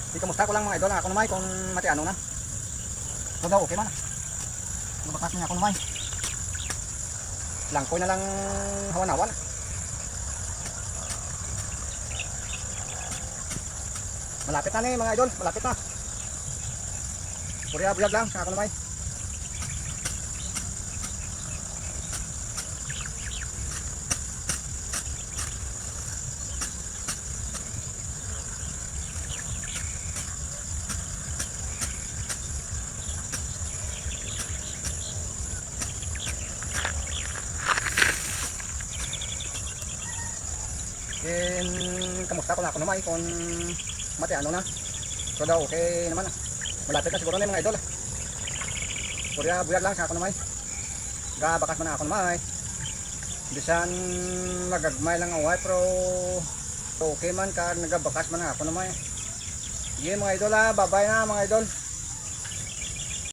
Di kamusta ko lang mga idol, ako namay kung mati ano na. So daw okay man. Mabakas niya ako namay. Langkoy na lang hawan-hawan. Malapit na ni mga idol, malapit na. Burya-buryag lang sa ako namay. Kamusta ko na ako naman kung mati ano na. So daw okay naman na. Malapit na siguro na mga idol. Kurya buyag lang sa ako naman. Gabakas man na ako naman. Bisan magagmay lang ang wife pero okay man ka nagabakas man na ako naman. Sige mga idol, bye bye na mga idol.